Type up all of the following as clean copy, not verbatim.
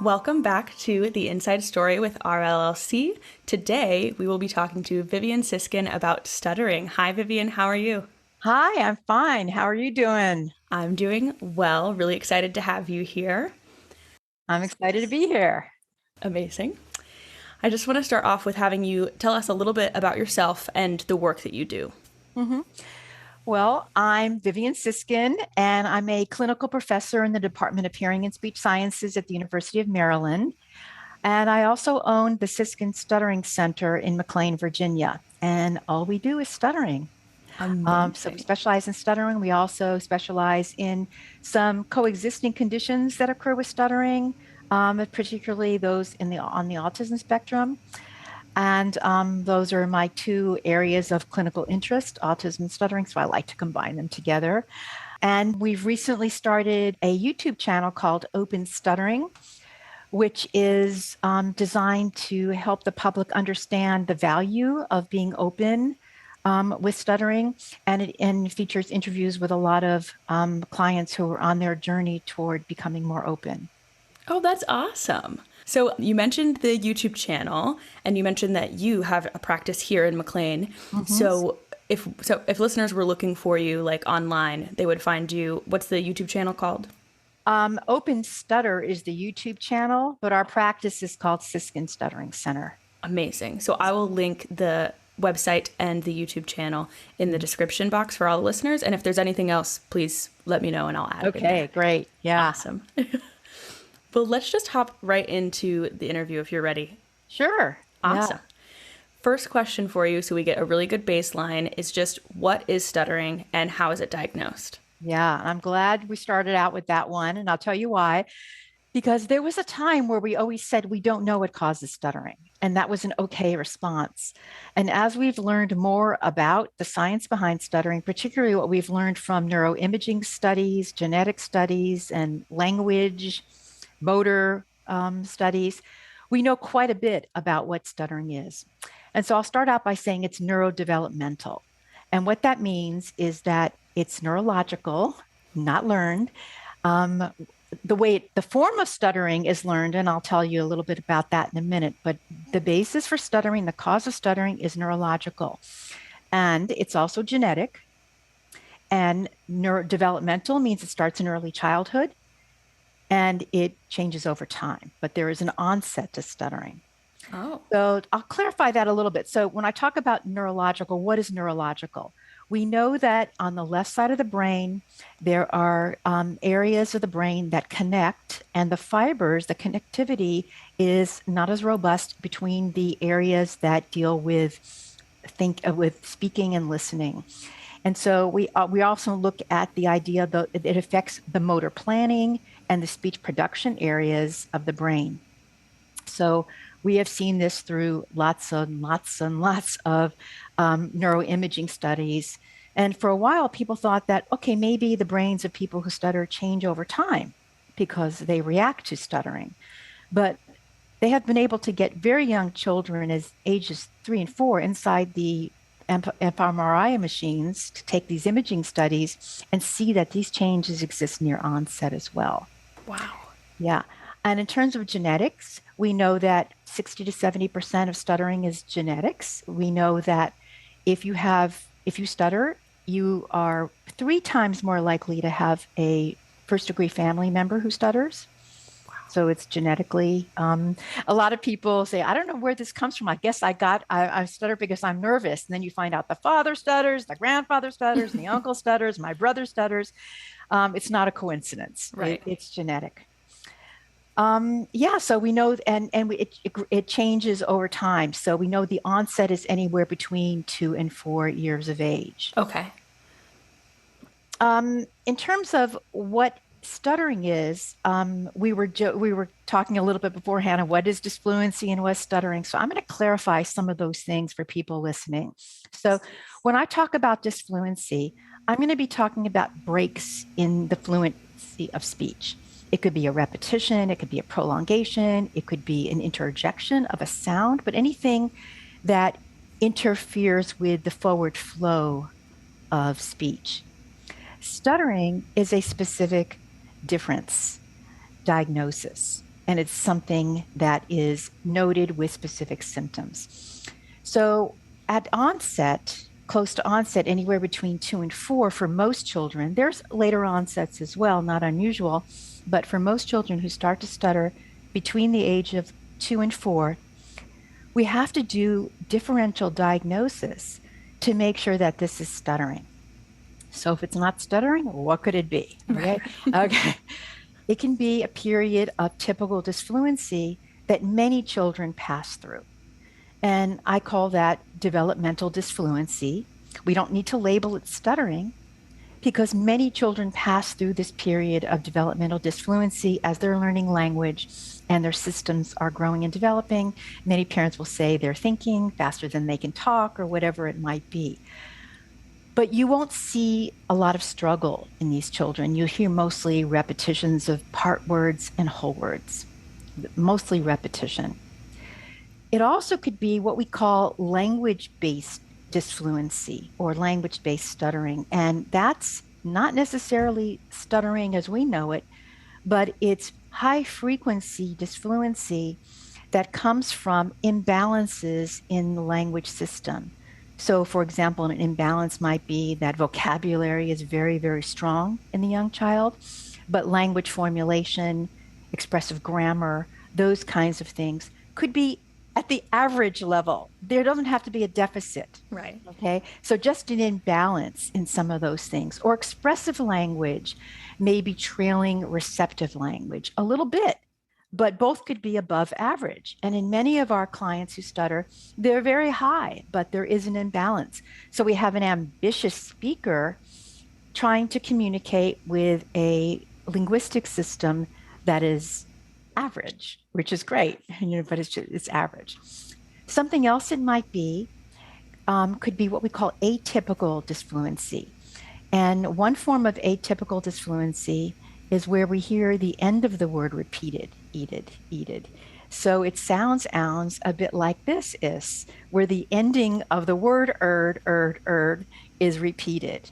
Welcome back to the Inside Story with RLLC. Today, we will be talking to Vivian Sisskin about stuttering. Hi, Vivian. How are you? Hi, I'm fine. How are you doing? I'm doing well. Really excited to have you here. I'm excited to be here. Amazing. I just want to start off with having you tell us a little bit about yourself and the work that you do. hmm Well, I'm Vivian Sisskin, and I'm a clinical professor in the Department of Hearing and Speech Sciences at the University of Maryland. And I also own the Sisskin Stuttering Center in McLean, Virginia. And all we do is stuttering. So we Amazing. specialize in stuttering. We also specialize in some coexisting conditions that occur with stuttering, particularly those on the autism spectrum. And those are my two areas of clinical interest, autism and stuttering. So I like to combine them together. And we've recently started a YouTube channel called Open Stuttering, which is designed to help the public understand the value of being open with stuttering. And it features interviews with a lot of clients who are on their journey toward becoming more open. Oh, that's awesome. So you mentioned the YouTube channel and you mentioned that you have a practice here in McLean. Mhm. So if listeners were looking for you like online, they would find you. What's the YouTube channel called? Open Stutter is the YouTube channel, but our practice is called Sisskin Stuttering Center. Amazing. So I will link the website and the YouTube channel in the description box for all the listeners. And if there's anything else, please let me know and I'll add it in Okay, there. great. Yeah, Awesome. Well, let's just hop right into the interview if you're ready. sure. Yeah. Awesome. First question for you, so we get a really good baseline, is just what is stuttering and how is it diagnosed? Yeah, I'm glad we started out with that one, and I'll tell you why. Because there was a time where we always said we don't know what causes stuttering, and that was an okay response. And as we've learned more about the science behind stuttering, particularly what we've learned from neuroimaging studies, genetic studies, and language, motor studies, we know quite a bit about what stuttering is. And so I'll start out by saying it's neurodevelopmental. And what that means is that it's neurological, not learned. Um, the form of stuttering is learned, and I'll tell you a little bit about that in a minute. But the basis for stuttering, the cause of stuttering is neurological, and it's also genetic. And neurodevelopmental means it starts in early childhood and it changes over time. But there is an onset to stuttering. Oh, So I'll clarify that a little bit. So when I talk about neurological, what is neurological? We know that on the left side of the brain, there are areas of the brain that connect, and the fibers, the connectivity is not as robust between the areas that deal with speaking and listening. And so we also look at the idea that it affects the motor planning and the speech production areas of the brain. So we have seen this through lots and lots and lots of neuroimaging studies. And for a while, people thought that, okay, maybe the brains of people who stutter change over time because they react to stuttering. But they have been able to get very young children as ages 3 and 4 inside the fMRI machines to take these imaging studies and see that these changes exist near onset as well. wow. Yeah. And in terms of genetics, we know that 60 to 70% of stuttering is genetics. We know that if you stutter, you are 3 times more likely to have a first degree family member who stutters. So it's genetically, a lot of people say, I don't know where this comes from. I guess I stutter because I'm nervous. And then you find out the father stutters, the grandfather stutters, the uncle stutters, my brother stutters. It's not a coincidence. Right. It's genetic. Yeah, so we know, it changes over time. So we know the onset is anywhere between 2 and 4 years of age. Okay. In terms of what stuttering is, we were talking a little bit beforehand of what is disfluency and what is stuttering. So I'm going to clarify some of those things for people listening. So when I talk about disfluency, I'm going to be talking about breaks in the fluency of speech. It could be a repetition, it could be a prolongation, it could be an interjection of a sound, but anything that interferes with the forward flow of speech. Stuttering is a specific difference diagnosis. and it's something that is noted with specific symptoms. So at onset, close to onset, anywhere between 2 and 4 for most children, there's later onsets as well, not unusual, but for most children who start to stutter between the age of 2 and 4, we have to do differential diagnosis to make sure that this is stuttering. So if it's not stuttering, what could it be? Okay. Okay. It can be a period of typical disfluency that many children pass through. And I call that developmental disfluency. We don't need to label it stuttering because many children pass through this period of developmental disfluency as they're learning language and their systems are growing and developing. Many parents will say they're thinking faster than they can talk or whatever it might be. But you won't see a lot of struggle in these children. You'll hear mostly repetitions of part words and whole words, mostly repetition. It also could be what we call language-based disfluency or language-based stuttering. And that's not necessarily stuttering as we know it, but it's high-frequency disfluency that comes from imbalances in the language system. So, for example, an imbalance might be that vocabulary is very, very strong in the young child, but language formulation, expressive grammar, those kinds of things could be at the average level. There doesn't have to be a deficit. Right. Okay. So just an imbalance in some of those things. Or expressive language may be trailing receptive language a little bit, but both could be above average. And in many of our clients who stutter, they're very high, but there is an imbalance. So we have an ambitious speaker trying to communicate with a linguistic system that is average, which is great, but it's average. Something else it might be could be what we call atypical disfluency. And one form of atypical disfluency is where we hear the end of the word repeated, eated. So it sounds a bit like this is, where the ending of the word erd is repeated.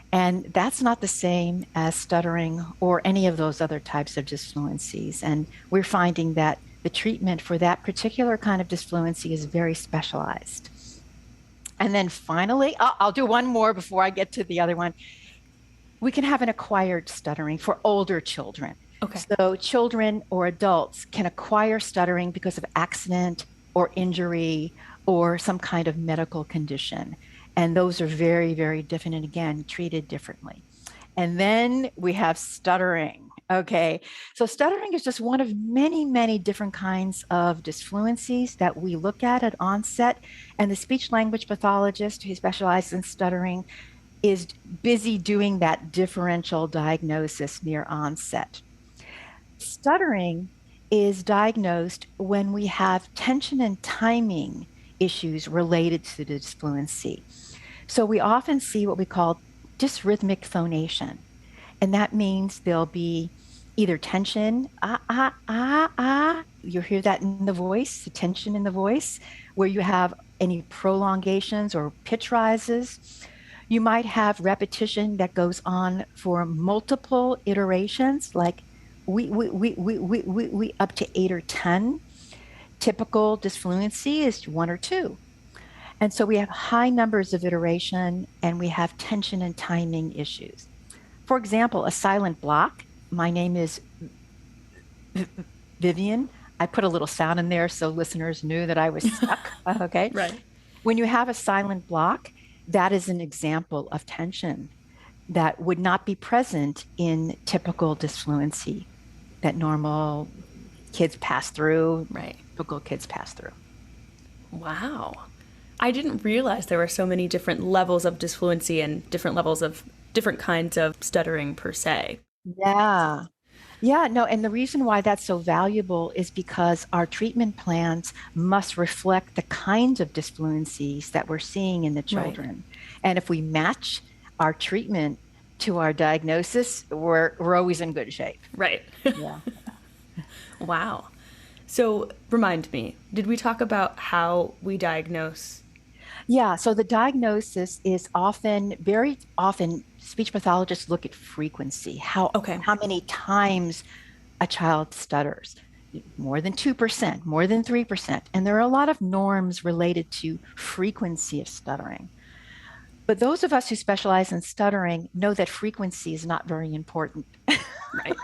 And that's not the same as stuttering or any of those other types of disfluencies. And we're finding that the treatment for that particular kind of disfluency is very specialized. And then finally, I'll do one more before I get to the other one. We can have an acquired stuttering for older children. Okay. So children or adults can acquire stuttering because of accident or injury or some kind of medical condition. And those are very, very different and again, treated differently. And then we have stuttering. Okay. So stuttering is just one of many, many different kinds of disfluencies that we look at onset. And the speech language pathologist who specializes in stuttering is busy doing that differential diagnosis near onset. Stuttering is diagnosed when we have tension and timing issues related to the disfluency. So we often see what we call dysrhythmic phonation. And that means there'll be either tension, you'll hear that in the voice, the tension in the voice, where you have any prolongations or pitch rises. You might have repetition that goes on for multiple iterations, like we up to 8 or 10. Typical disfluency is 1 or 2. And so we have high numbers of iteration and we have tension and timing issues. For example, a silent block. My name is Vivian. I put a little sound in there so listeners knew that I was stuck. Okay. Right. When you have a silent block, that is an example of tension that would not be present in typical disfluency that normal kids pass through, Right. typical kids pass through. Wow. I didn't realize there were so many different levels of disfluency and different levels of different kinds of stuttering per se. Yeah. Yeah, no, and the reason why that's so valuable is because our treatment plans must reflect the kinds of disfluencies that we're seeing in the children. Right. And if we match our treatment to our diagnosis, we're always in good shape. Right. Yeah. Wow. So remind me, did we talk about how we diagnose? Yeah, so the diagnosis is very often, speech pathologists look at frequency, how many times a child stutters. more than 2%, more than 3%. And there are a lot of norms related to frequency of stuttering. But those of us who specialize in stuttering know that frequency is not very important. Right.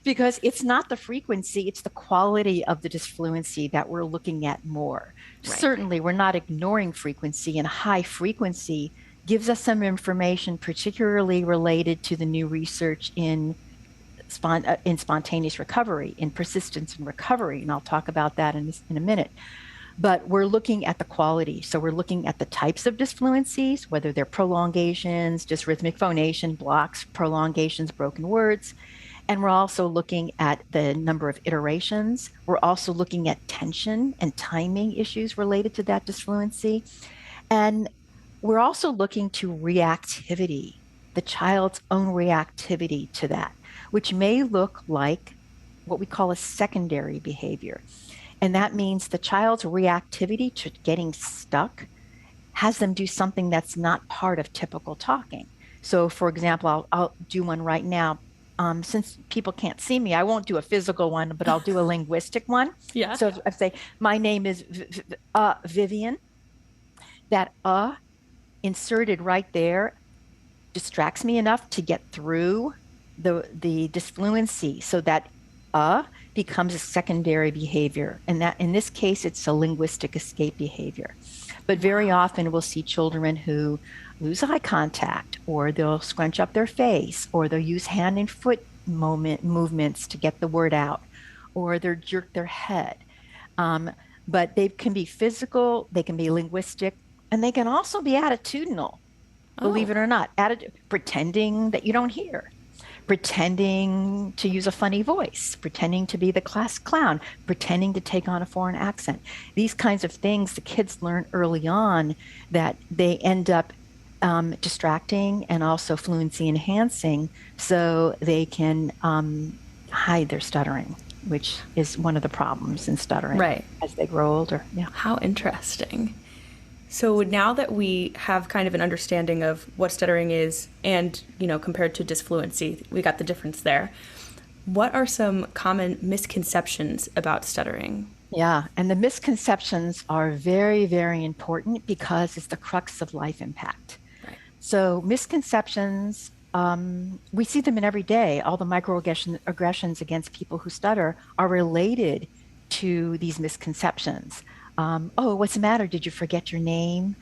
Because it's not the frequency, it's the quality of the disfluency that we're looking at more. Right. Certainly, we're not ignoring frequency, and high frequency gives us some information, particularly related to the new research in spontaneous recovery, in persistence and recovery. And I'll talk about that in a minute. But we're looking at the quality. So we're looking at the types of disfluencies, whether they're prolongations, dysrhythmic phonation, blocks, prolongations, broken words. And we're also looking at the number of iterations. We're also looking at tension and timing issues related to that disfluency. And we're also looking to reactivity, the child's own reactivity to that, which may look like what we call a secondary behavior. And that means the child's reactivity to getting stuck has them do something that's not part of typical talking. So, for example, I'll do one right now. Since people can't see me, I won't do a physical one, but I'll do a linguistic one. Yeah. So if I say, my name is Vivian, that inserted right there distracts me enough to get through the disfluency, so that becomes a secondary behavior. And that in this case, it's a linguistic escape behavior. But very often we'll see children who lose eye contact, or they'll scrunch up their face, or they'll use hand and foot movements to get the word out, or they'll jerk their head. But they can be physical, they can be linguistic, and they can also be attitudinal, believe it or not, pretending that you don't hear, pretending to use a funny voice, pretending to be the class clown, pretending to take on a foreign accent. These kinds of things the kids learn early on that they end up distracting and also fluency enhancing, so they can hide their stuttering, which is one of the problems in stuttering as they grow older. Yeah. How interesting. So now that we have kind of an understanding of what stuttering is and, compared to disfluency, we got the difference there. What are some common misconceptions about stuttering? Yeah, and the misconceptions are very, very important because it's the crux of life impact. Right. So misconceptions, we see them in every day. All the microaggressions against people who stutter are related to these misconceptions. Oh, what's the matter? Did you forget your name?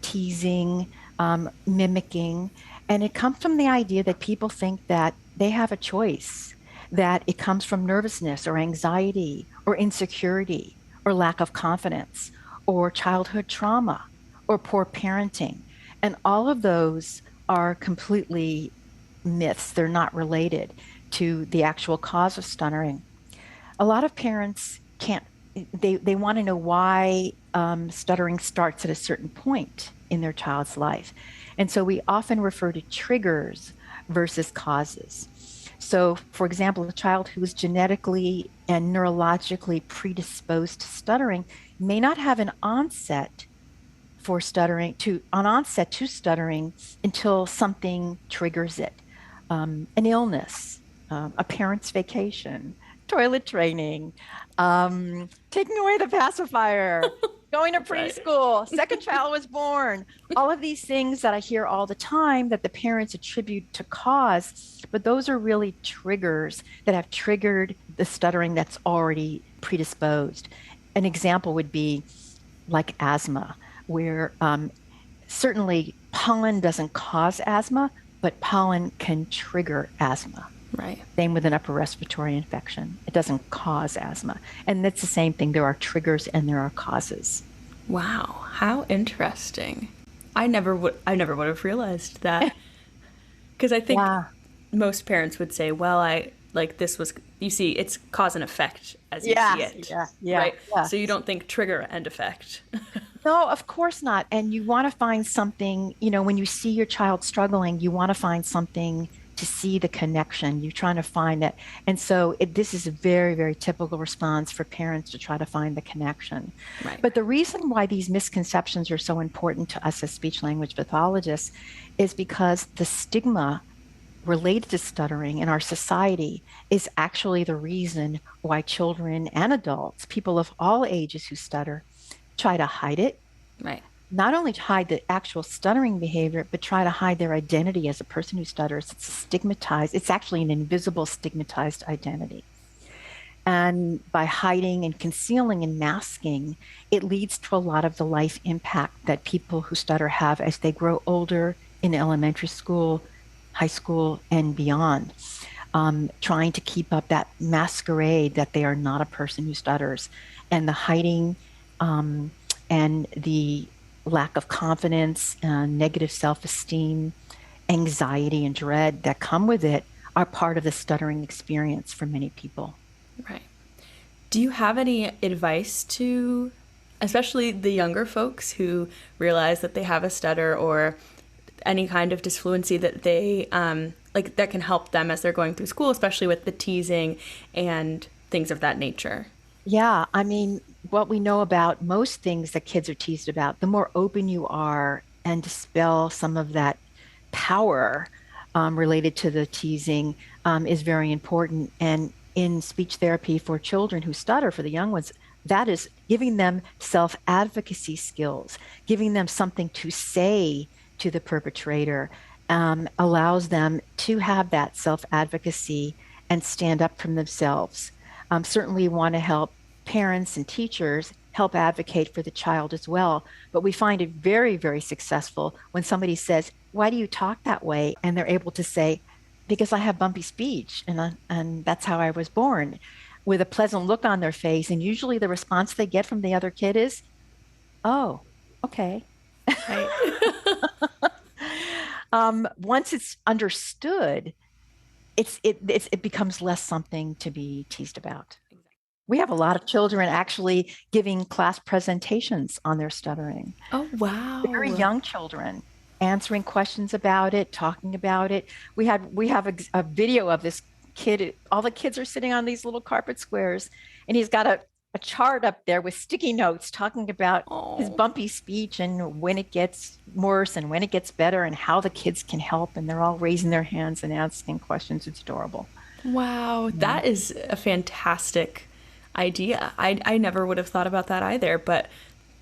Teasing, mimicking. And it comes from the idea that people think that they have a choice, that it comes from nervousness or anxiety or insecurity or lack of confidence or childhood trauma or poor parenting. And all of those are completely myths. They're not related to the actual cause of stuttering. A lot of parents they want to know why stuttering starts at a certain point in their child's life. And so we often refer to triggers versus causes. So, for example, a child who is genetically and neurologically predisposed to stuttering may not have an onset to stuttering until something triggers it. An illness, a parent's vacation, toilet training, taking away the pacifier, going to preschool, second child was born. All of these things that I hear all the time that the parents attribute to cause, but those are really triggers that have triggered the stuttering that's already predisposed. An example would be like asthma, where certainly pollen doesn't cause asthma, but pollen can trigger asthma. Right. Same with an upper respiratory infection. It doesn't cause asthma. And that's the same thing. There are triggers and there are causes. Wow, how interesting. I never would have realized that. Because I think most parents would say, well, you see, it's cause and effect as you see it. Yeah. Right? Yeah. So you don't think trigger and effect. No, of course not. And you want to find something, when you see your child struggling, you want to find something to see the connection. You're trying to find it. And so this is a very, very typical response for parents to try to find the connection. Right. But the reason why these misconceptions are so important to us as speech language pathologists is because the stigma related to stuttering in our society is actually the reason why children and adults, people of all ages who stutter, try to hide it. Right. Not only hide the actual stuttering behavior, but try to hide their identity as a person who stutters. It's stigmatized. It's actually an invisible, stigmatized identity. And by hiding and concealing and masking, it leads to a lot of the life impact that people who stutter have as they grow older in elementary school, high school, and beyond. Trying to keep up that masquerade that they are not a person who stutters, and the hiding and the lack of confidence, negative self-esteem, anxiety, and dread that come with it are part of the stuttering experience for many people. Right. Do you have any advice to, especially the younger folks who realize that they have a stutter or any kind of disfluency that they, like, that can help them as they're going through school, especially with the teasing and things of that nature? Yeah, I mean, what we know about most things that kids are teased about, the more open you are and dispel some of that power related to the teasing is very important. And in speech therapy for children who stutter, for the young ones, that is giving them self-advocacy skills, giving them something to say to the perpetrator, allows them to have that self-advocacy and stand up for themselves. Certainly want to help parents and teachers help advocate for the child as well. But we find it very, very successful when somebody says, "Why do you talk that way?" And they're able to say, "Because I have bumpy speech, and that's how I was born," with a pleasant look on their face. And usually the response they get from the other kid is, "Oh, okay." Right. Once it's understood, it becomes less something to be teased about. We have a lot of children actually giving class presentations on their stuttering. Oh, wow. Very young children answering questions about it, talking about it. We have a video of this kid. All the kids are sitting on these little carpet squares, and he's got a chart up there with sticky notes talking about his bumpy speech and when it gets worse and when it gets better and how the kids can help. And they're all raising their hands and asking questions. It's adorable. Wow, that is a fantastic idea. I never would have thought about that either, but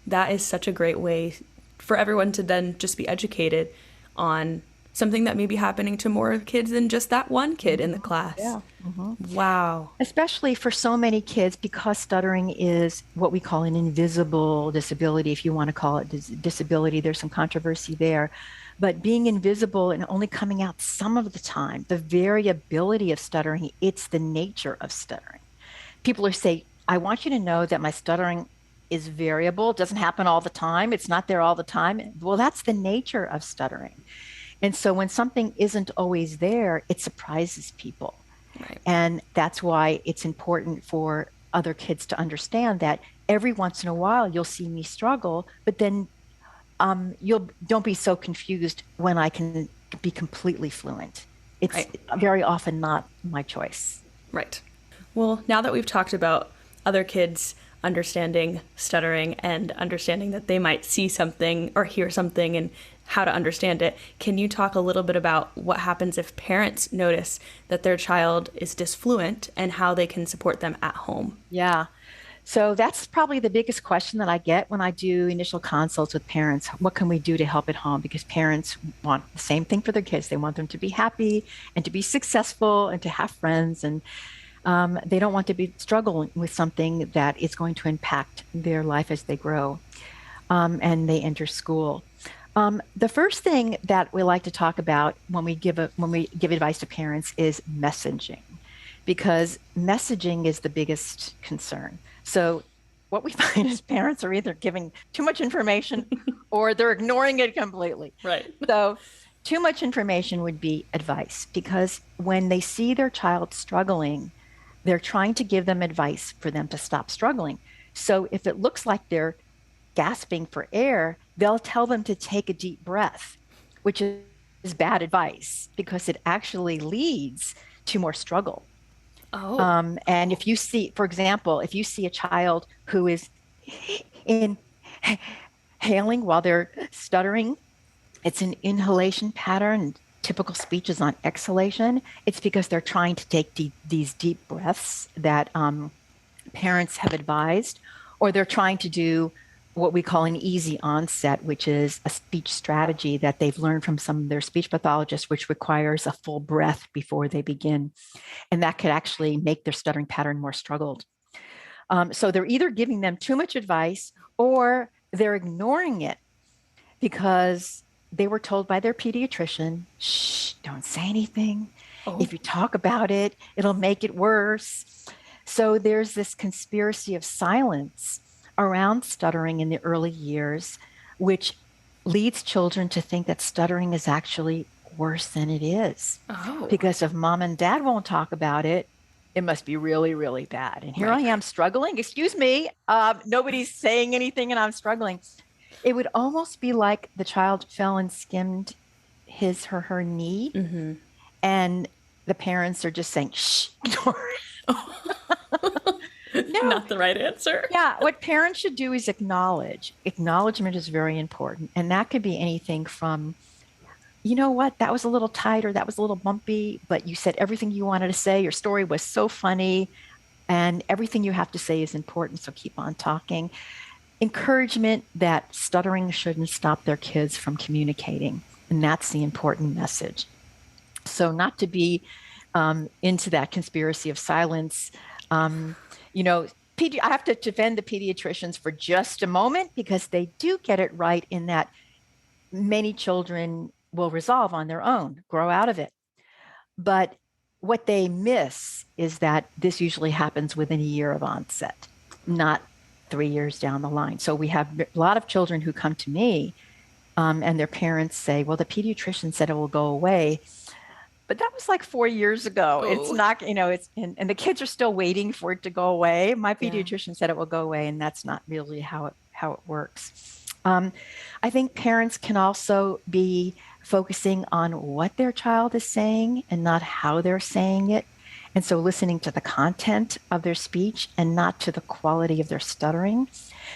that is such a great way for everyone to then just be educated on something that may be happening to more kids than just that one kid in the class. Yeah. Mm-hmm. Wow. Especially for so many kids, because stuttering is what we call an invisible disability, if you want to call it disability. There's some controversy there. But being invisible and only coming out some of the time, the variability of stuttering, it's the nature of stuttering. People are saying, "I want you to know that my stuttering is variable. It doesn't happen all the time. It's not there all the time." Well, that's the nature of stuttering. And so when something isn't always there, it surprises people. Right. And that's why it's important for other kids to understand that every once in a while you'll see me struggle, but then don't be so confused when I can be completely fluent. It's Right. very often not my choice. Right. Well, now that we've talked about other kids understanding stuttering and understanding that they might see something or hear something and how to understand it, can you talk a little bit about what happens if parents notice that their child is disfluent and how they can support them at home? Yeah. So that's probably the biggest question that I get when I do initial consults with parents. What can we do to help at home? Because parents want the same thing for their kids. They want them to be happy and to be successful and to have friends. And they don't want to be struggling with something that is going to impact their life as they grow and they enter school. The first thing that we like to talk about when we give advice to parents is messaging, because messaging is the biggest concern. So what we find is parents are either giving too much information or they're ignoring it completely. Right. So too much information would be advice, because when they see their child struggling, they're trying to give them advice for them to stop struggling. So if it looks like they're gasping for air, they'll tell them to take a deep breath, which is bad advice because it actually leads to more struggle. Oh. And if you see, for example, if you see a child who is inhaling while they're stuttering, it's an inhalation pattern. typical speech is on exhalation, it's because they're trying to take these deep breaths that parents have advised, or they're trying to do what we call an easy onset, which is a speech strategy that they've learned from some of their speech pathologists, which requires a full breath before they begin. And that could actually make their stuttering pattern more struggled. So they're either giving them too much advice or they're ignoring it because they were told by their pediatrician, shh, don't say anything. Oh. If you talk about it, it'll make it worse. So there's this conspiracy of silence around stuttering in the early years, which leads children to think that stuttering is actually worse than it is. Oh. Because if mom and dad won't talk about it, it must be really, really bad. And here I am struggling. Excuse me. Nobody's saying anything and I'm struggling. It would almost be like the child fell and skimmed his or her knee. Mm-hmm. And the parents are just saying, shh, ignore it. No. Not the right answer. Yeah. What parents should do is acknowledge. Acknowledgement is very important. And that could be anything from, you know what, that was a little tight or that was a little bumpy, but you said everything you wanted to say. Your story was so funny and everything you have to say is important. So keep on talking. Encouragement that stuttering shouldn't stop their kids from communicating. And that's the important message. So not to be into that conspiracy of silence. You know, I have to defend the pediatricians for just a moment because they do get it right in that many children will resolve on their own, grow out of it. But what they miss is that this usually happens within a year of onset, not 3 years down the line. So we have a lot of children who come to me and their parents say, well, the pediatrician said it will go away. But that was like 4 years ago. Oh. It's not, you know, and the kids are still waiting for it to go away. My pediatrician said it will go away, and that's not really how it works. I think parents can also be focusing on what their child is saying and not how they're saying it. And so listening to the content of their speech and not to the quality of their stuttering.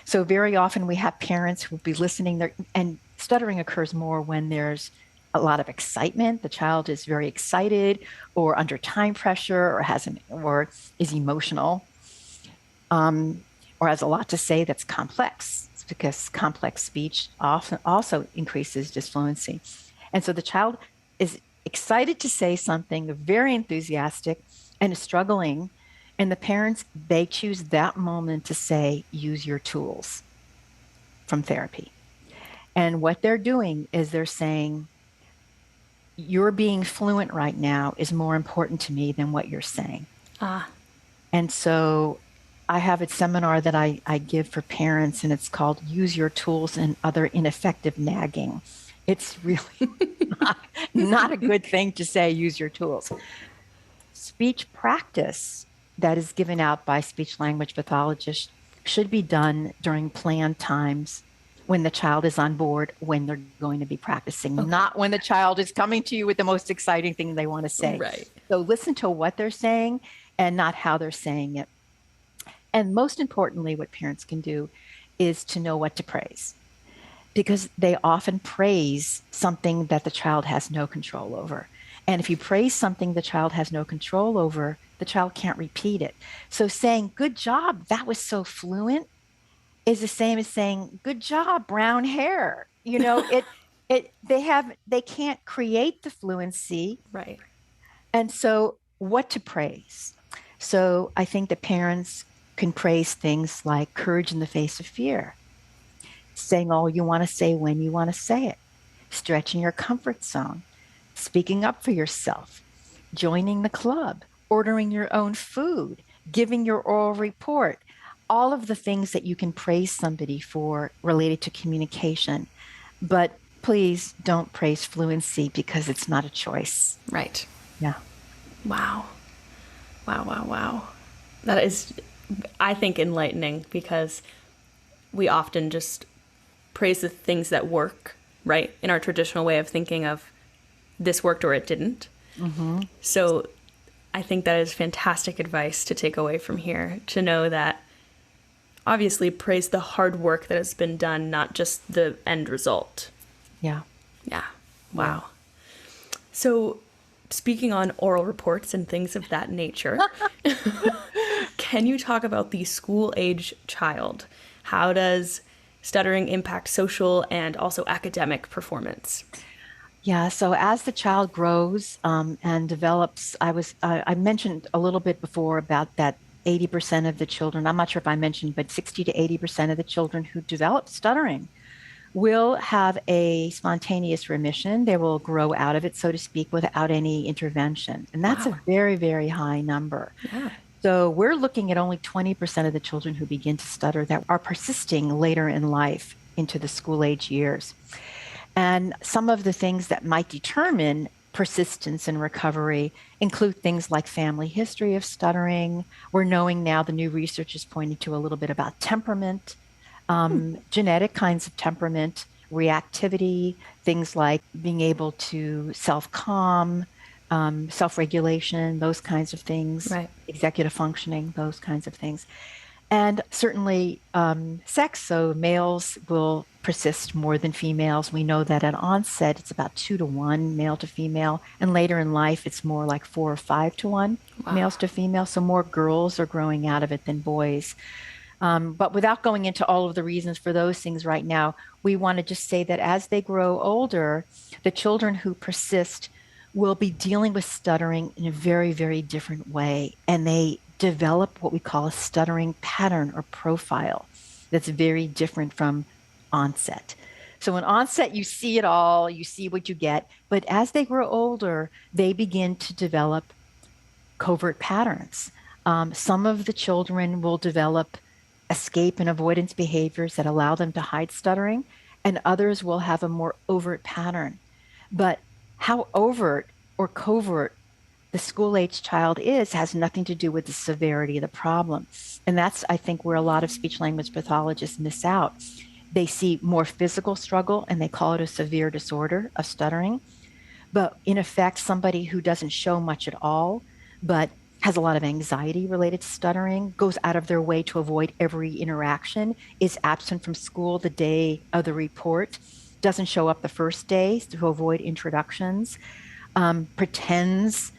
So very often we have parents who will be listening there, and stuttering occurs more when there's a lot of excitement. The child is very excited or under time pressure or is emotional or has a lot to say that's complex. It's because complex speech often also increases disfluency. And so the child is excited to say something, very enthusiastic, and is struggling. And the parents, they choose that moment to say, use your tools from therapy. And what they're doing is they're saying, your being fluent right now is more important to me than what you're saying. And so I have a seminar that I give for parents, and it's called Use Your Tools and Other Ineffective Nagging. It's really not a good thing to say, use your tools. Speech practice that is given out by speech language pathologists should be done during planned times when the child is on board, when they're going to be practicing, not when the child is coming to you with the most exciting thing they want to say. Right. So listen to what they're saying and not how they're saying it. And most importantly, what parents can do is to know what to praise, because they often praise something that the child has no control over. And if you praise something the child has no control over, the child can't repeat it. So saying, good job, that was so fluent, is the same as saying, good job, brown hair. You know, they can't create the fluency. Right. And so what to praise? So I think that parents can praise things like courage in the face of fear, saying all you want to say when you want to say it, stretching your comfort zone, speaking up for yourself, joining the club, ordering your own food, giving your oral report, all of the things that you can praise somebody for related to communication. But please don't praise fluency because it's not a choice. Right. Yeah. Wow. That is, I think, enlightening, because we often just praise the things that work, right? In our traditional way of thinking of this worked or it didn't. Mm-hmm. So I think that is fantastic advice to take away from here, to know that obviously praise the hard work that has been done, not just the end result. Yeah. Yeah. Wow. So, speaking on oral reports and things of that nature, can you talk about the school age child? How does stuttering impact social and also academic performance? Yeah, so as the child grows and develops, I mentioned a little bit before about that 80% of the children, I'm not sure if I mentioned, but 60 to 80% of the children who develop stuttering will have a spontaneous remission. They will grow out of it, so to speak, without any intervention. And that's Wow. a very, very high number. Yeah. So we're looking at only 20% of the children who begin to stutter that are persisting later in life into the school age years. And some of the things that might determine persistence and recovery include things like family history of stuttering. We're knowing now the new research is pointing to a little bit about temperament, genetic kinds of temperament, reactivity, things like being able to self-calm, self-regulation, those kinds of things, Right. executive functioning, those kinds of things. And certainly sex. So males will persist more than females. We know that at onset, it's about 2 to 1 male to female. And later in life, it's more like 4 or 5 to 1 Wow. males to female. So more girls are growing out of it than boys. But without going into all of the reasons for those things right now, we want to just say that as they grow older, the children who persist will be dealing with stuttering in a very, very different way. And they develop what we call a stuttering pattern or profile that's very different from onset. So in onset, you see it all, you see what you get. But as they grow older, they begin to develop covert patterns. Some of the children will develop escape and avoidance behaviors that allow them to hide stuttering, and others will have a more overt pattern. But how overt or covert the school age child is has nothing to do with the severity of the problem. And that's, I think, where a lot of speech language pathologists miss out. They see more physical struggle and they call it a severe disorder of stuttering. But in effect, somebody who doesn't show much at all, but has a lot of anxiety related to stuttering, goes out of their way to avoid every interaction, is absent from school the day of the report, doesn't show up the first day to avoid introductions, pretends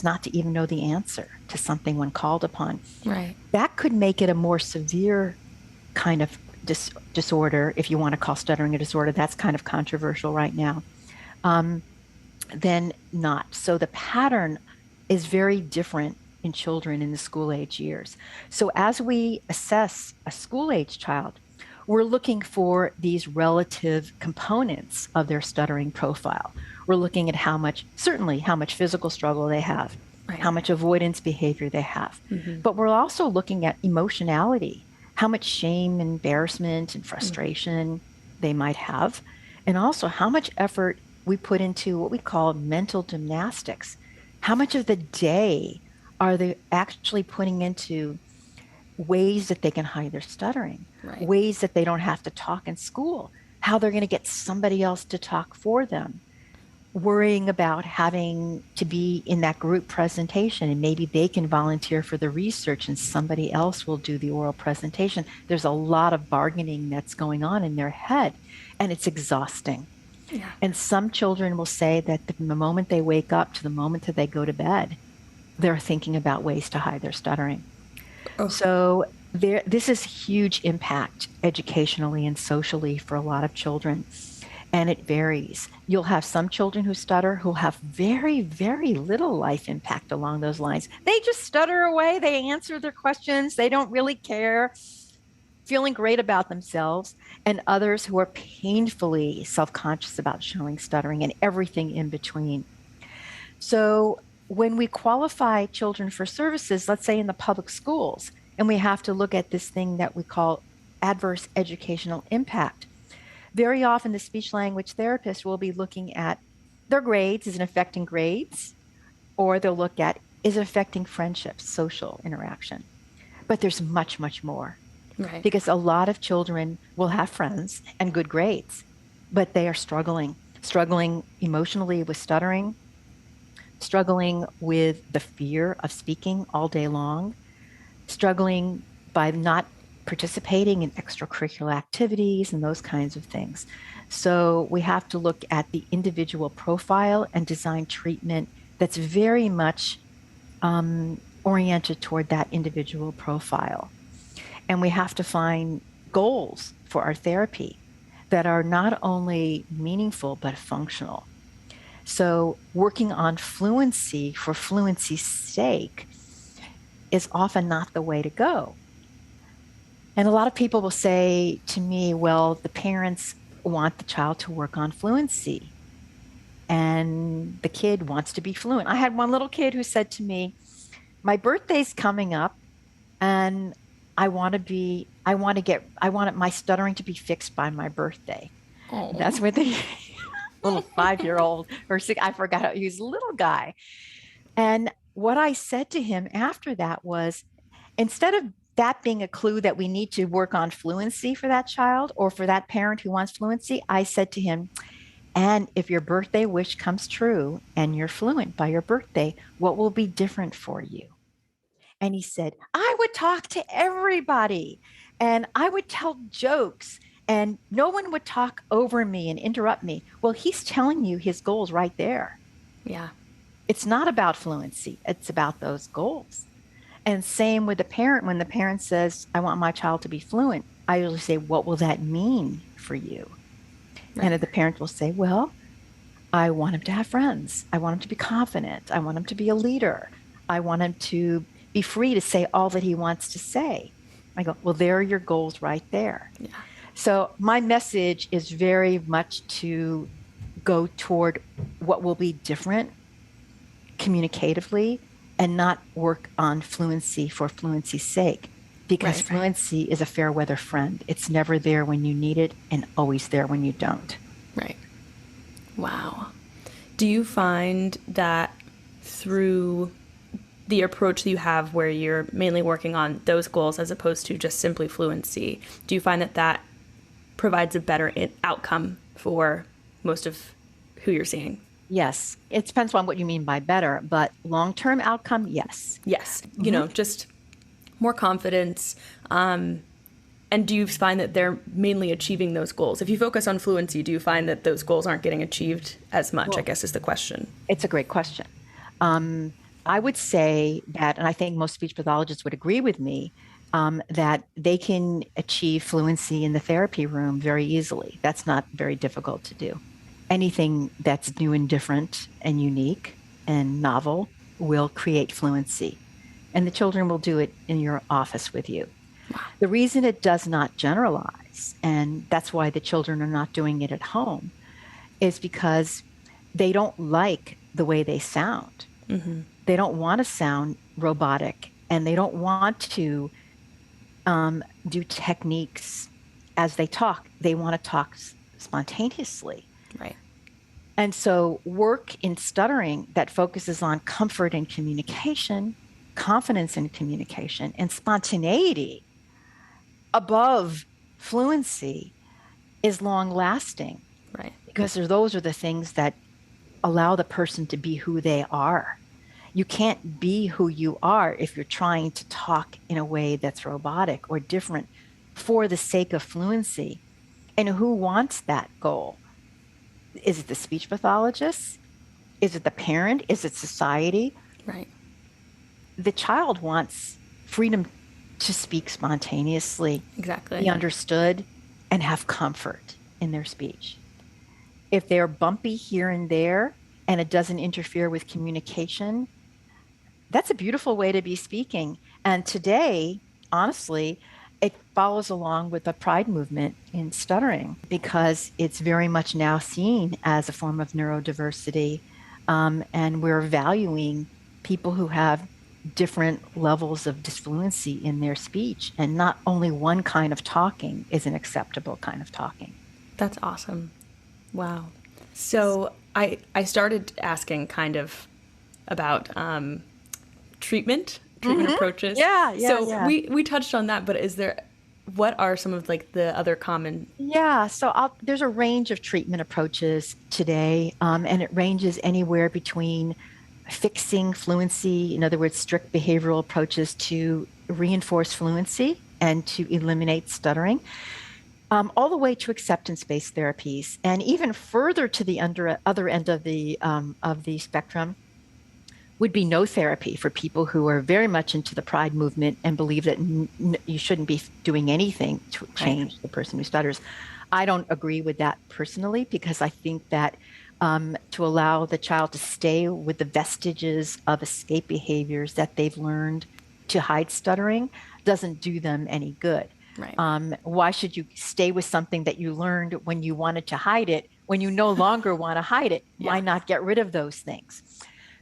not to even know the answer to something when called upon. Right. That could make it a more severe kind of disorder, if you want to call stuttering a disorder. That's kind of controversial right now. Than not. So the pattern is very different in children in the school age years. So as we assess a school age child, we're looking for these relative components of their stuttering profile. We're looking at certainly how much physical struggle they have, Right. how much avoidance behavior they have. But we're also looking at emotionality, how much shame, embarrassment, and frustration they might have, and also how much effort we put into what we call mental gymnastics. How much of the day are they actually putting into ways that they can hide their stuttering, Right. ways that they don't have to talk in school, how they're going to get somebody else to talk for them, worrying about having to be in that group presentation and maybe they can volunteer for the research and somebody else will do the oral presentation. There's a lot of bargaining that's going on in their head and it's exhausting. Yeah. And some children will say that from the moment they wake up to the moment that they go to bed, they're thinking about ways to hide their stuttering. Oh. So this is huge impact educationally and socially for a lot of children. And it varies. You'll have some children who stutter who'll have very, very little life impact along those lines. They just stutter away. They answer their questions. They don't really care, feeling great about themselves, and others who are painfully self-conscious about showing stuttering and everything in between. So when we qualify children for services, let's say in the public schools, and we have to look at this thing that we call adverse educational impact, very often the speech language therapist will be looking at their grades, is it affecting grades? Or they'll look at, is it affecting friendships, social interaction? But there's much, much more. Right. Because a lot of children will have friends and good grades, but they are struggling emotionally with stuttering, struggling with the fear of speaking all day long, struggling by not participating in extracurricular activities and those kinds of things. So we have to look at the individual profile and design treatment that's very much oriented toward that individual profile. And we have to find goals for our therapy that are not only meaningful, but functional. So working on fluency for fluency's sake is often not the way to go. And a lot of people will say to me, well, the parents want the child to work on fluency and the kid wants to be fluent. I had one little kid who said to me, my birthday's coming up and I want my stuttering to be fixed by my birthday. Oh. That's what the little 5-year-old or 6, I forgot, he was a little guy. And what I said to him after that was, instead of that being a clue that we need to work on fluency for that child or for that parent who wants fluency, I said to him, and if your birthday wish comes true and you're fluent by your birthday, what will be different for you? And he said, I would talk to everybody and I would tell jokes and no one would talk over me and interrupt me. Well, he's telling you his goals right there. Yeah. It's not about fluency. It's about those goals. And same with the parent. When the parent says, I want my child to be fluent, I usually say, what will that mean for you? Right. And the parent will say, well, I want him to have friends. I want him to be confident. I want him to be a leader. I want him to be free to say all that he wants to say. I go, well, there are your goals right there. Yeah. So my message is very much to go toward what will be different communicatively and not work on fluency for fluency's sake, because fluency is a fair weather friend. It's never there when you need it and always there when you don't. Right. Wow. Do you find that through the approach that you have where you're mainly working on those goals as opposed to just simply fluency, do you find that that provides a better outcome for most of who you're seeing? Yes. It depends on what you mean by better, but long-term outcome, yes. Yes. You know, just more confidence. And do you find that they're mainly achieving those goals? If you focus on fluency, do you find that those goals aren't getting achieved as much, well, I guess is the question. It's a great question. I would say that, and I think most speech pathologists would agree with me, that they can achieve fluency in the therapy room very easily. That's not very difficult to do. Anything that's new and different and unique and novel will create fluency. And the children will do it in your office with you. Wow. The reason it does not generalize, and that's why the children are not doing it at home, is because they don't like the way they sound. Mm-hmm. They don't want to sound robotic, and they don't want to do techniques as they talk. They want to talk spontaneously. Right. And so work in stuttering that focuses on comfort in communication, confidence in communication, and spontaneity above fluency is long lasting. Right. Because those are the things that allow the person to be who they are. You can't be who you are if you're trying to talk in a way that's robotic or different for the sake of fluency. And who wants that goal? Is it the speech pathologist? Is it the parent? Is it society? Right. The child wants freedom to speak spontaneously, exactly, be understood, and have comfort in their speech. If they're bumpy here and there and it doesn't interfere with communication, that's a beautiful way to be speaking. And today, honestly, it follows along with the pride movement in stuttering because it's very much now seen as a form of neurodiversity. And we're valuing people who have different levels of disfluency in their speech. And not only one kind of talking is an acceptable kind of talking. That's awesome. Wow. So I started asking kind of about treatment approaches. So we touched on that, but what are some of like the other common? Yeah, so there's a range of treatment approaches today, and it ranges anywhere between fixing fluency, in other words, strict behavioral approaches to reinforce fluency, and to eliminate stuttering, all the way to acceptance-based therapies, and even further to the other end of the spectrum would be no therapy for people who are very much into the pride movement and believe that you shouldn't be doing anything to change the person who stutters. I don't agree with that personally, because I think that to allow the child to stay with the vestiges of escape behaviors that they've learned to hide stuttering doesn't do them any good. Right. Why should you stay with something that you learned when you wanted to hide it, when you no longer want to hide it? Why not get rid of those things?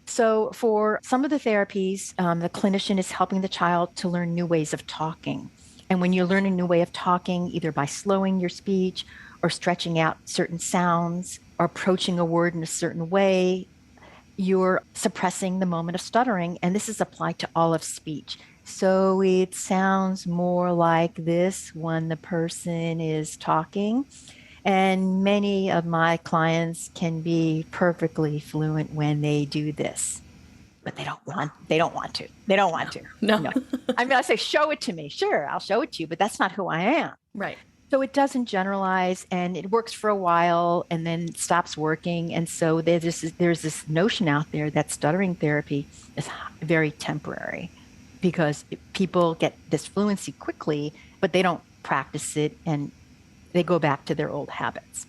So for some of the therapies, the clinician is helping the child to learn new ways of talking. And when you learn a new way of talking, either by slowing your speech or stretching out certain sounds or approaching a word in a certain way, you're suppressing the moment of stuttering. And this is applied to all of speech. So it sounds more like this when the person is talking. And many of my clients can be perfectly fluent when they do this, but they don't want to. They don't want to. No. I mean, I say, show it to me. Sure, I'll show it to you, but that's not who I am. Right. So it doesn't generalize, and it works for a while and then it stops working. And so there's this notion out there that stuttering therapy is very temporary, because people get disfluency quickly, but they don't practice it and they go back to their old habits.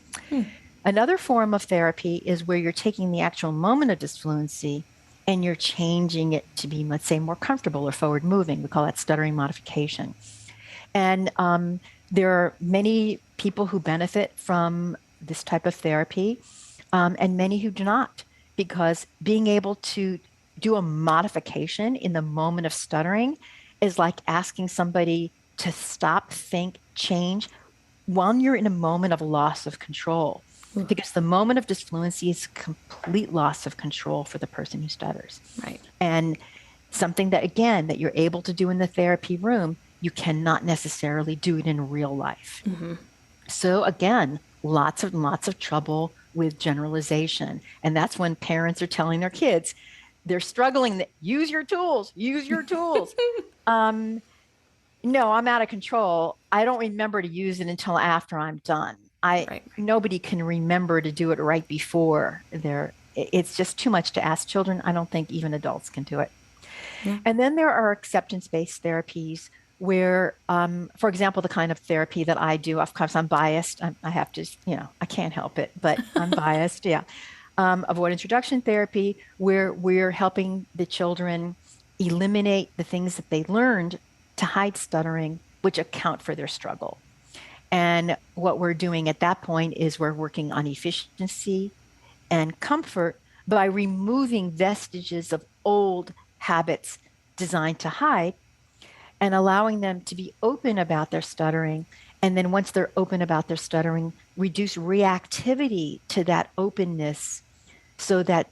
Another form of therapy is where you're taking the actual moment of disfluency and you're changing it to be, let's say, more comfortable or forward moving. We call that stuttering modification. And there are many people who benefit from this type of therapy, and many who do not, because being able to do a modification in the moment of stuttering is like asking somebody to stop, think, change when you're in a moment of loss of control. Because the moment of disfluency is complete loss of control for the person who stutters. Right. And something that, again, that you're able to do in the therapy room, you cannot necessarily do it in real life. So again, lots of trouble with generalization. And that's when parents are telling their kids, they're struggling, use your tools, use your tools. No, I'm out of control. I don't remember to use it until after I'm done. Nobody can remember to do it right before it's just too much to ask children. I don't think even adults can do it. Yeah. And then there are acceptance-based therapies where, for example, the kind of therapy that I do, of course, I'm biased. I have to, I can't help it, but I'm biased. Yeah. Avoidance reduction therapy, where we're helping the children eliminate the things that they learned to hide stuttering, which account for their struggle. And what we're doing at that point is we're working on efficiency and comfort by removing vestiges of old habits designed to hide and allowing them to be open about their stuttering. And then once they're open about their stuttering, reduce reactivity to that openness so that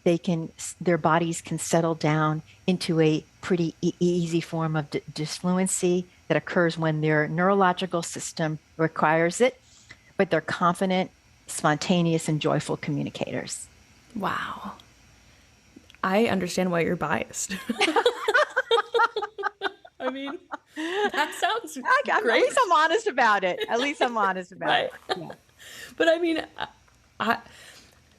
their bodies can settle down into a pretty easy form of disfluency that occurs when their neurological system requires it, but they're confident, spontaneous, and joyful communicators. Wow. I understand why you're biased. I mean, that sounds great. At least I'm honest about it. Right. It. Yeah. But I mean,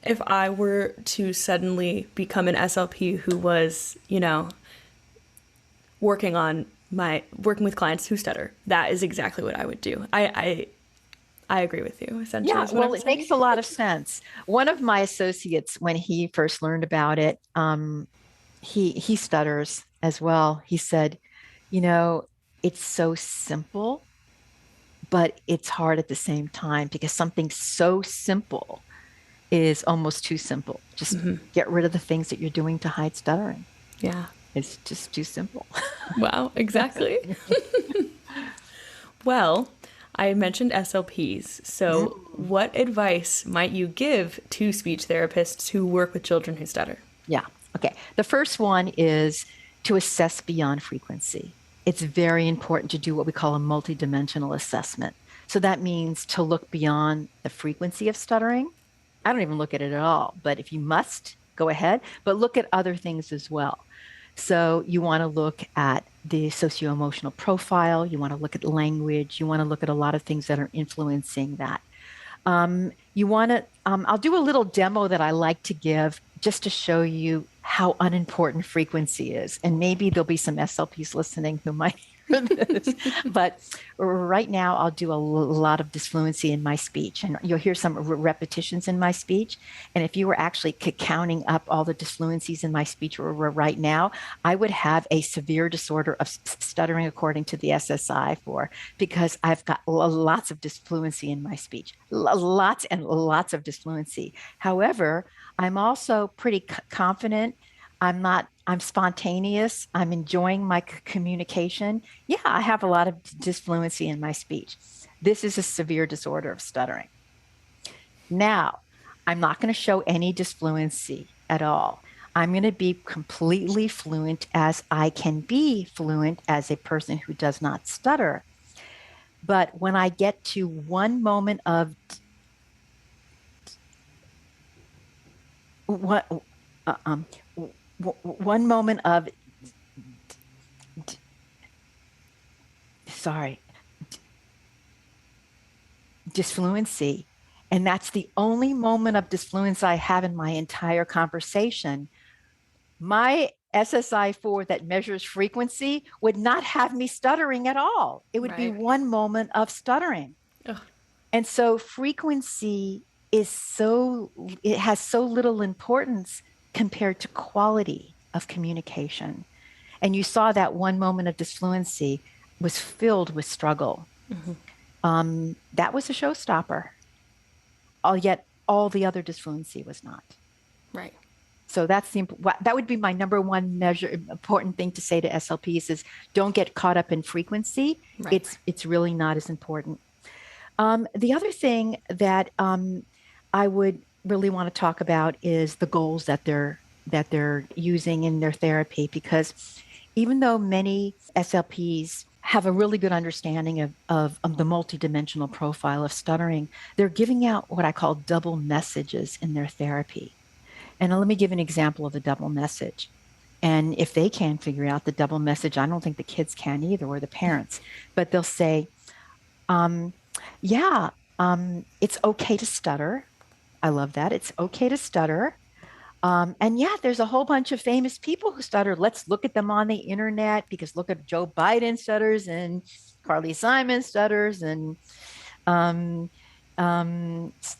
if I were to suddenly become an SLP who was, working with clients who stutter, that is exactly what I would do. I agree with you, essentially. Yeah, well, it makes a lot of sense. One of my associates, when he first learned about it, he stutters as well. He said, it's so simple, but it's hard at the same time, because something so simple is almost too simple. Just get rid of the things that you're doing to hide stuttering. Yeah. It's just too simple. Wow, exactly. Well, I mentioned SLPs. So what advice might you give to speech therapists who work with children who stutter? Yeah. Okay. The first one is to assess beyond frequency. It's very important to do what we call a multidimensional assessment. So that means to look beyond the frequency of stuttering. I don't even look at it at all, but if you must, go ahead, but look at other things as well. So you want to look at the socio-emotional profile, you want to look at language, you want to look at a lot of things that are influencing that. You want to, I'll do a little demo that I like to give just to show you how unimportant frequency is. And maybe there'll be some SLPs listening who might hear this. But right now, I'll do a lot of disfluency in my speech, and you'll hear some repetitions in my speech. And if you were actually counting up all the disfluencies in my speech right now, I would have a severe disorder of stuttering according to the SSI-4, because I've got lots of disfluency in my speech, lots and lots of disfluency. However, I'm also pretty confident. I'm spontaneous. I'm enjoying my communication. Yeah, I have a lot of disfluency in my speech. This is a severe disorder of stuttering. Now, I'm not going to show any disfluency at all. I'm going to be completely fluent as I can be fluent as a person who does not stutter. But when I get to one moment of one moment of disfluency, and that's the only moment of disfluency I have in my entire conversation, my SSI-4 that measures frequency would not have me stuttering at all. It would be one moment of stuttering. Ugh. And so frequency it has so little importance compared to quality of communication. And you saw that one moment of disfluency was filled with struggle. Mm-hmm. That was a showstopper. Yet all the other disfluency was not. Right. So that would be my number one important thing to say to SLPs is don't get caught up in frequency. Right. It's really not as important. The other thing that I would really want to talk about is the goals that they're using in their therapy, because even though many SLPs have a really good understanding of the multidimensional profile of stuttering, they're giving out what I call double messages in their therapy. And let me give an example of the double message. And if they can't figure out the double message, I don't think the kids can either, or the parents. But they'll say, it's okay to stutter. I love that. It's okay to stutter. And yeah, there's a whole bunch of famous people who stutter. Let's look at them on the internet, because look at Joe Biden stutters and Carly Simon stutters and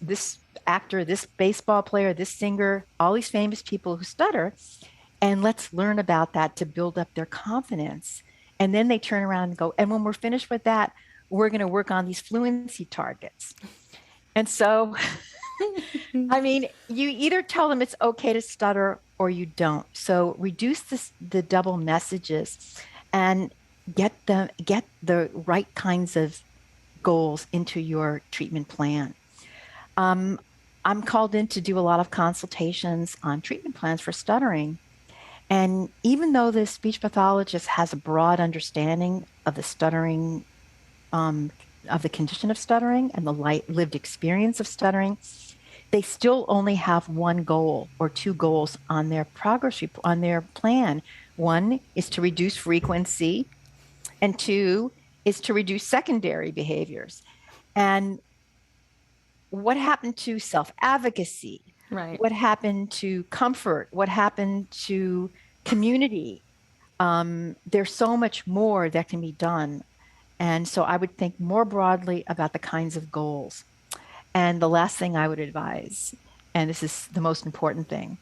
this actor, this baseball player, this singer, all these famous people who stutter. And let's learn about that to build up their confidence. And then they turn around and go, and when we're finished with that, we're going to work on these fluency targets. And so, I mean, you either tell them it's okay to stutter or you don't. So reduce the double messages and get the right kinds of goals into your treatment plan. I'm called in to do a lot of consultations on treatment plans for stuttering. And even though the speech pathologist has a broad understanding of the stuttering, of the condition of stuttering and the lived experience of stuttering, they still only have one goal or two goals on their on their plan. One is to reduce frequency, and two is to reduce secondary behaviors. And what happened to self-advocacy? Right. What happened to comfort? What happened to community? There's so much more that can be done. And so I would think more broadly about the kinds of goals. And the last thing I would advise, and this is the most important thing,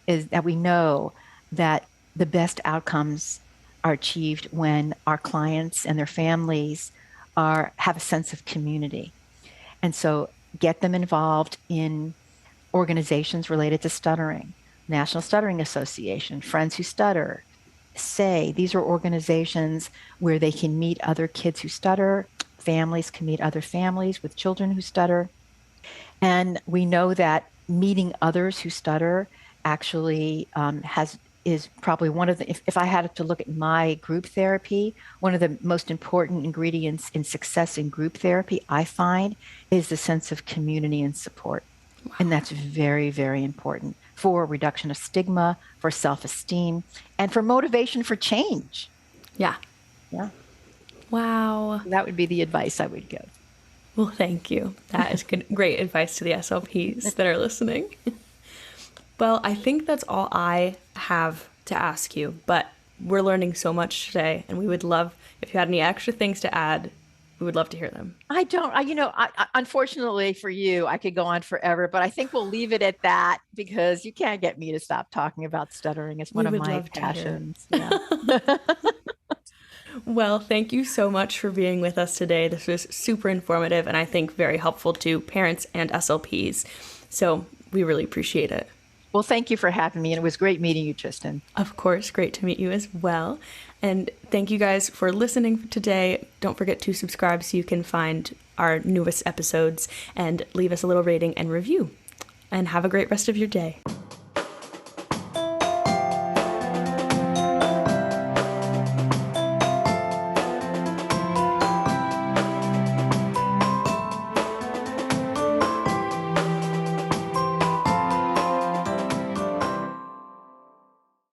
is that we know that the best outcomes are achieved when our clients and their families have a sense of community. And so get them involved in organizations related to stuttering, National Stuttering Association, Friends Who Stutter, SAY. These are organizations where they can meet other kids who stutter, families can meet other families with children who stutter. And we know that meeting others who stutter actually is probably one of the, if I had to look at my group therapy, one of the most important ingredients in success in group therapy, I find, is the sense of community and support. Wow. And that's very, very important for reduction of stigma, for self-esteem, and for motivation for change. Yeah. Yeah. Wow. That would be the advice I would give. Well, thank you. That is great advice to the SLPs that are listening. Well, I think that's all I have to ask you, but we're learning so much today, and we would love, if you had any extra things to add, we would love to hear them. Unfortunately for you, I could go on forever, but I think we'll leave it at that because you can't get me to stop talking about stuttering. It's one of my passions. Yeah. Well, thank you so much for being with us today. This was super informative and I think very helpful to parents and SLPs. So we really appreciate it. Well, thank you for having me. And it was great meeting you, Tristan. Of course. Great to meet you as well. And thank you guys for listening today. Don't forget to subscribe so you can find our newest episodes and leave us a little rating and review. And have a great rest of your day.